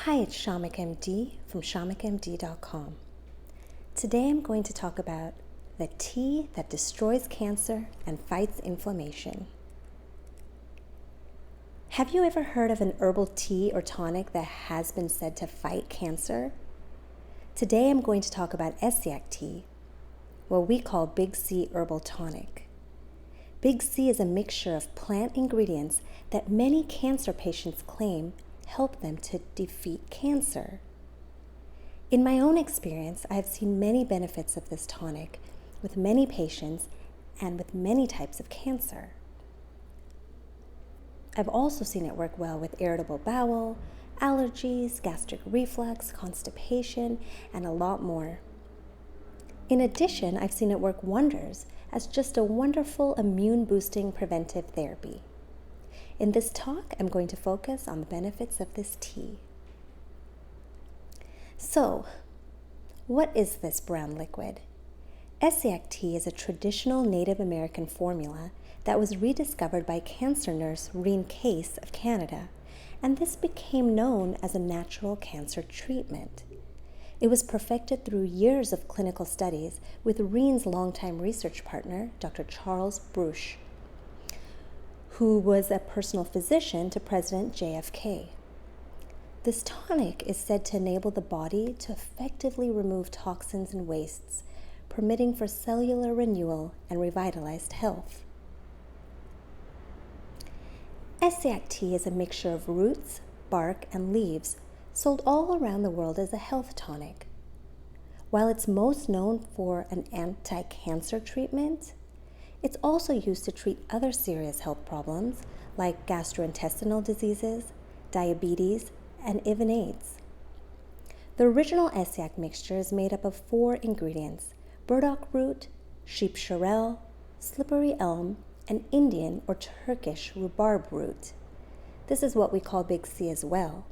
Hi, it's Kshamica MD from KshamicaMD.com. Today I'm going to talk about the tea that destroys cancer and fights inflammation. Have you ever heard of an herbal tea or tonic that has been said to fight cancer? Today I'm going to talk about Essiac tea, what we call Big C herbal tonic. Big C is a mixture of plant ingredients that many cancer patients claim help them to defeat cancer. In my own experience, I have seen many benefits of this tonic with many patients and with many types of cancer. I've also seen it work well with irritable bowel, allergies, gastric reflux, constipation, and a lot more. In addition, I've seen it work wonders as just a wonderful immune-boosting preventive therapy. In this talk, I'm going to focus on the benefits of this tea. So, what is this brown liquid? Essiac tea is a traditional Native American formula that was rediscovered by cancer nurse Reen Case of Canada, and this became known as a natural cancer treatment. It was perfected through years of clinical studies with Reen's longtime research partner, Dr. Charles Bruch, who was a personal physician to President JFK. This tonic is said to enable the body to effectively remove toxins and wastes, permitting for cellular renewal and revitalized health. Essiac tea is a mixture of roots, bark, and leaves sold all around the world as a health tonic. While it's most known for an anti-cancer treatment, it's also used to treat other serious health problems like gastrointestinal diseases, diabetes, and even AIDS. The original Essiac mixture is made up of 4 ingredients: burdock root, sheep cherel, slippery elm, and Indian or Turkish rhubarb root. This is what we call Big C as well.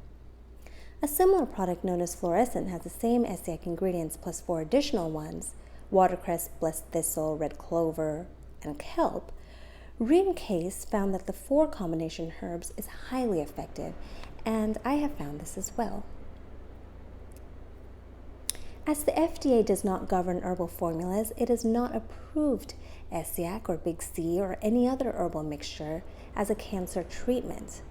A similar product known as flor-essense has the same Essiac ingredients plus 4 additional ones: watercress, blessed thistle, red clover, and kelp. Reen Case found that the 4 combination herbs is highly effective, and I have found this as well. As the FDA does not govern herbal formulas, it has not approved Essiac or Big C or any other herbal mixture as a cancer treatment.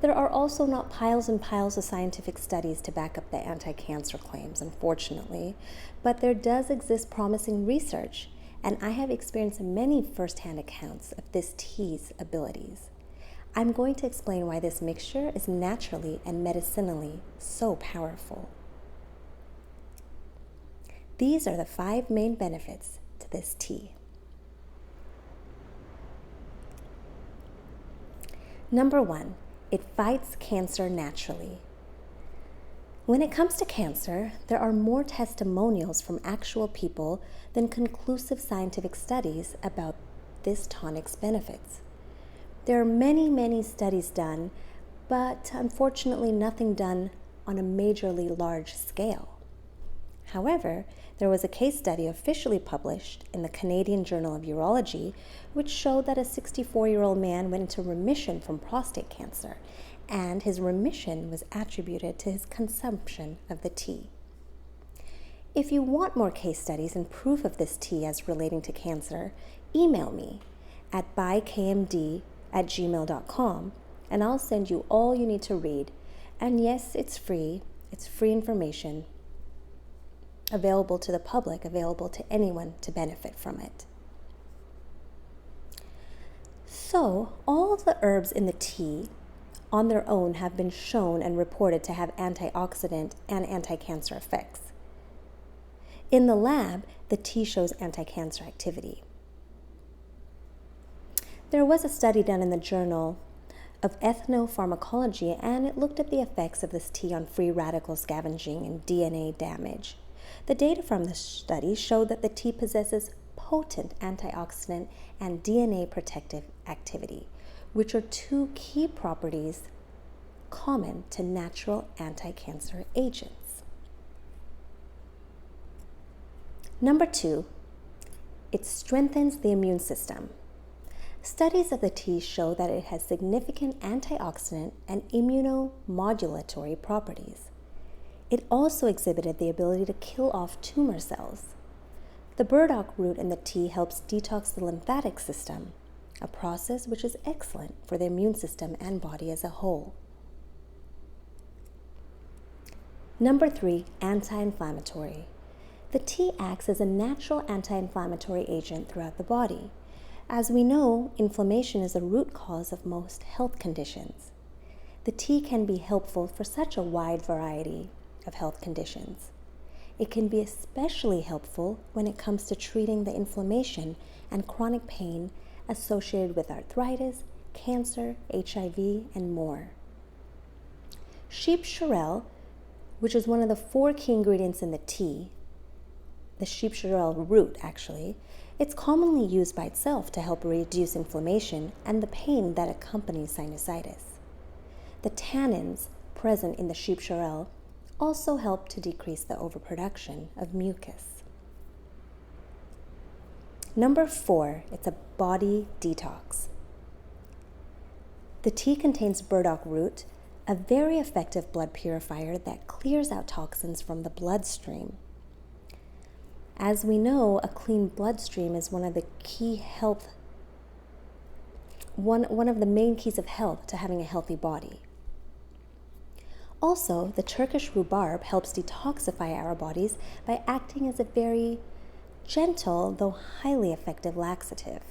There are also not piles and piles of scientific studies to back up the anti-cancer claims, unfortunately, but there does exist promising research, and I have experienced many first-hand accounts of this tea's abilities. I'm going to explain why this mixture is naturally and medicinally so powerful. These are the 5 main benefits to this tea. Number 1, it fights cancer naturally. When it comes to cancer, there are more testimonials from actual people than conclusive scientific studies about this tonic's benefits. There are many studies done, but unfortunately nothing done on a majorly large scale. However, there was a case study officially published in the Canadian Journal of Urology, which showed that a 64-year-old man went into remission from prostate cancer, and his remission was attributed to his consumption of the tea. If you want more case studies and proof of this tea as relating to cancer, email me at bykmd@gmail.com, and I'll send you all you need to read. And yes, it's free information, available to the public, available to anyone to benefit from it. So, all of the herbs in the tea on their own have been shown and reported to have antioxidant and anti-cancer effects. In the lab, the tea shows anti-cancer activity. There was a study done in the Journal of Ethnopharmacology, and it looked at the effects of this tea on free radical scavenging and DNA damage. The data from the study showed that the tea possesses potent antioxidant and DNA protective activity, which are 2 key properties common to natural anti-cancer agents. Number 2, it strengthens the immune system. Studies of the tea show that it has significant antioxidant and immunomodulatory properties. It also exhibited the ability to kill off tumor cells. The burdock root in the tea helps detox the lymphatic system, a process which is excellent for the immune system and body as a whole. Number 3, anti-inflammatory. The tea acts as a natural anti-inflammatory agent throughout the body. As we know, inflammation is the root cause of most health conditions. The tea can be helpful for such a wide variety of health conditions. It can be especially helpful when it comes to treating the inflammation and chronic pain associated with arthritis, cancer, HIV, and more. Sheep sorrel, which is one of the 4 key ingredients in the tea, the sheep sorrel root actually, it's commonly used by itself to help reduce inflammation and the pain that accompanies sinusitis. The tannins present in the sheep sorrel also help to decrease the overproduction of mucus. Number 4, it's a body detox. The tea contains burdock root, a very effective blood purifier that clears out toxins from the bloodstream. As we know, a clean bloodstream is one of the main keys of health to having a healthy body. Also, the Turkish rhubarb helps detoxify our bodies by acting as a very gentle, though highly effective laxative.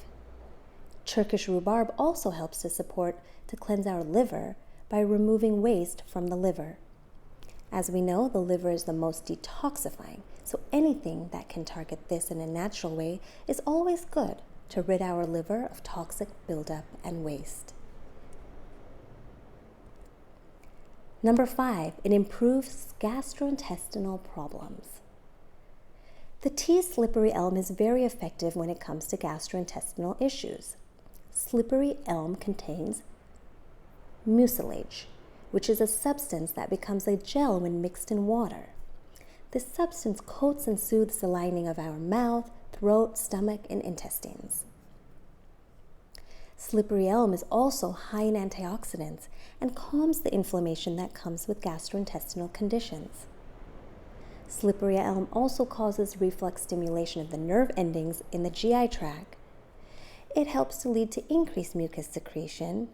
Turkish rhubarb also helps to cleanse our liver by removing waste from the liver. As we know, the liver is the most detoxifying, so anything that can target this in a natural way is always good to rid our liver of toxic buildup and waste. Number 5, it improves gastrointestinal problems. The tea slippery elm is very effective when it comes to gastrointestinal issues. Slippery elm contains mucilage, which is a substance that becomes a gel when mixed in water. This substance coats and soothes the lining of our mouth, throat, stomach, and intestines. Slippery elm is also high in antioxidants and calms the inflammation that comes with gastrointestinal conditions. Slippery elm also causes reflex stimulation of the nerve endings in the GI tract. It helps to lead to increased mucus secretion,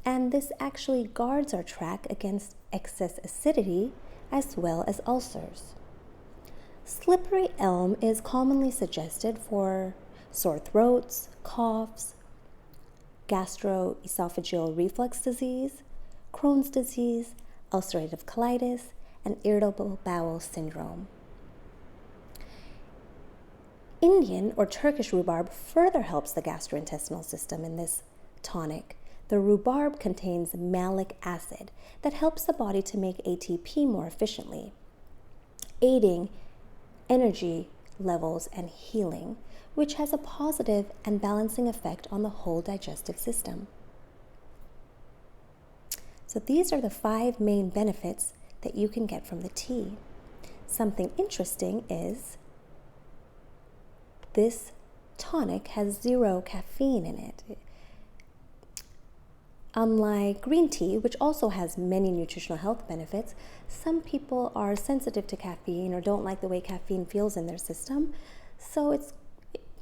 and this actually guards our tract against excess acidity as well as ulcers. Slippery elm is commonly suggested for sore throats, coughs, gastroesophageal reflux disease, Crohn's disease, ulcerative colitis, and irritable bowel syndrome. Indian or Turkish rhubarb further helps the gastrointestinal system in this tonic. The rhubarb contains malic acid that helps the body to make ATP more efficiently, aiding energy levels and healing, which has a positive and balancing effect on the whole digestive system. So these are the 5 main benefits that you can get from the tea. Something interesting is this tonic has 0 caffeine in it. Unlike green tea, which also has many nutritional health benefits, some people are sensitive to caffeine or don't like the way caffeine feels in their system, so it's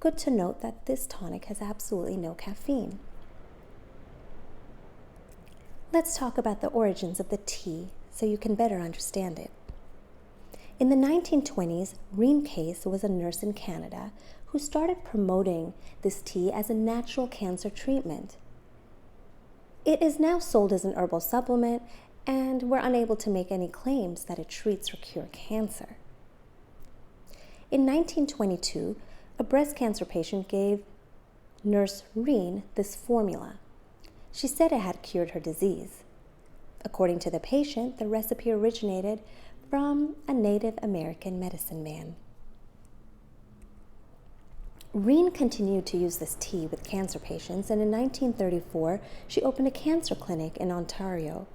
good to note that this tonic has absolutely no caffeine. Let's talk about the origins of the tea so you can better understand it. In the 1920s, Reen Case was a nurse in Canada who started promoting this tea as a natural cancer treatment. It is now sold as an herbal supplement, and we're unable to make any claims that it treats or cures cancer. In 1922, a breast cancer patient gave Nurse Reen this formula. She said it had cured her disease. According to the patient, the recipe originated from a Native American medicine man. Reen continued to use this tea with cancer patients, and in 1934, she opened a cancer clinic in Ontario,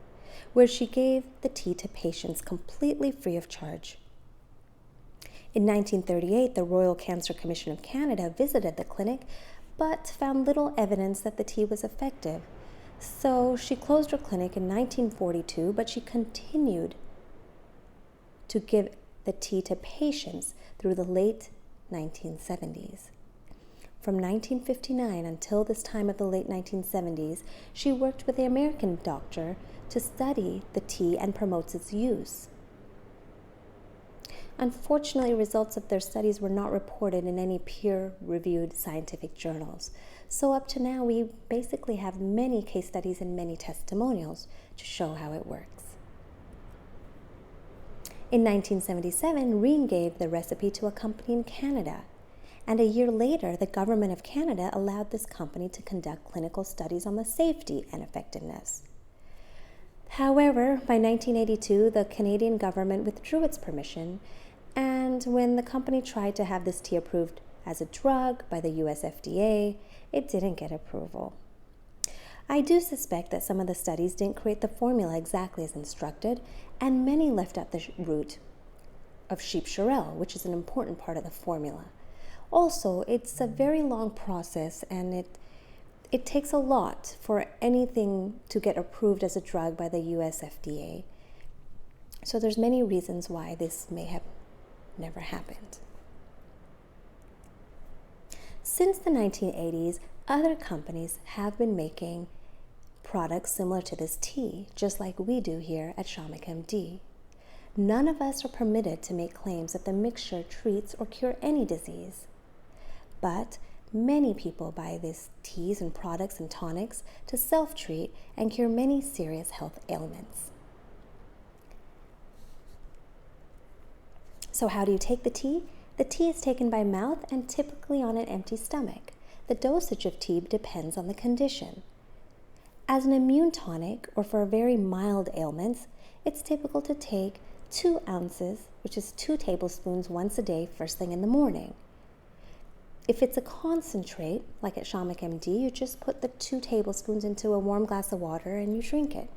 where she gave the tea to patients completely free of charge. In 1938, the Royal Cancer Commission of Canada visited the clinic, but found little evidence that the tea was effective. So she closed her clinic in 1942, but she continued to give the tea to patients through the late 1970s. From 1959 until this time of the late 1970s, she worked with the American doctor to study the tea and promotes its use. Unfortunately, results of their studies were not reported in any peer-reviewed scientific journals. So up to now, we basically have many case studies and many testimonials to show how it works. In 1977, Reen gave the recipe to a company in Canada, and a year later, the government of Canada allowed this company to conduct clinical studies on the safety and effectiveness. However, by 1982, the Canadian government withdrew its permission, and when the company tried to have this tea approved as a drug by the US FDA, it didn't get approval. I do suspect that some of the studies didn't create the formula exactly as instructed, and many left out the root of sheep cherelle, which is an important part of the formula. Also, it's a very long process, and it takes a lot for anything to get approved as a drug by the US FDA. So there's many reasons why this may have never happened. Since the 1980s, other companies have been making products similar to this tea, just like we do here at Kshamica MD. None of us are permitted to make claims that the mixture treats or cures any disease. But many people buy these teas and products and tonics to self-treat and cure many serious health ailments. So how do you take the tea? The tea is taken by mouth and typically on an empty stomach. The dosage of tea depends on the condition. As an immune tonic or for very mild ailments, it's typical to take 2 ounces, which is 2 tablespoons once a day, first thing in the morning. If it's a concentrate, like at Kshamica MD, you just put the 2 tablespoons into a warm glass of water and you drink it.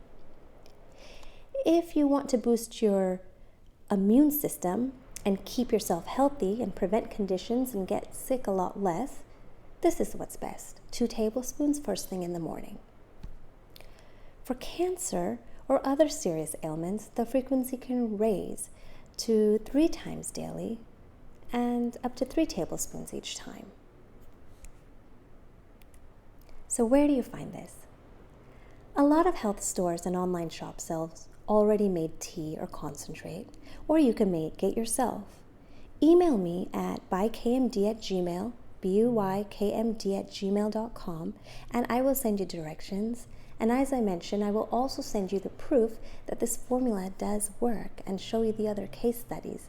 If you want to boost your immune system and keep yourself healthy and prevent conditions and get sick a lot less, this is what's best. 2 tablespoons first thing in the morning. For cancer or other serious ailments, the frequency can raise to 3 times daily and up to 3 tablespoons each time. So where do you find this? A lot of health stores and online shop sells already made tea or concentrate, or you can make it yourself. Email me at bykmd@gmail, buykmd@gmail.com, and I will send you directions. And as I mentioned, I will also send you the proof that this formula does work and show you the other case studies.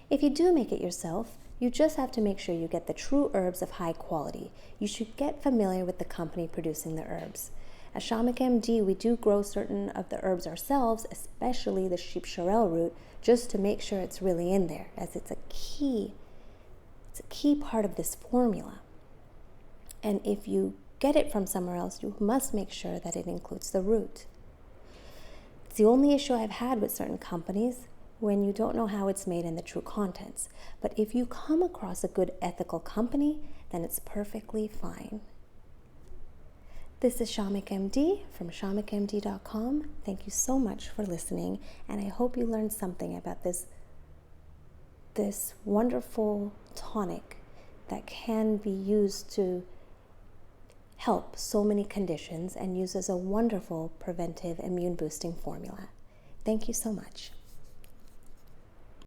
If you do make it yourself, you just have to make sure you get the true herbs of high quality. You should get familiar with the company producing the herbs. At Kshamica MD, we do grow certain of the herbs ourselves, especially the sheep cherelle root, just to make sure it's really in there, as it's a key part of this formula. And if you get it from somewhere else, you must make sure that it includes the root. It's the only issue I've had with certain companies, when you don't know how it's made and the true contents. But if you come across a good ethical company, then it's perfectly fine. This is Kshamica MD from KshamicaMD.com. Thank you so much for listening, and I hope you learned something about this wonderful tonic that can be used to help so many conditions and uses a wonderful preventive immune boosting formula. Thank you so much.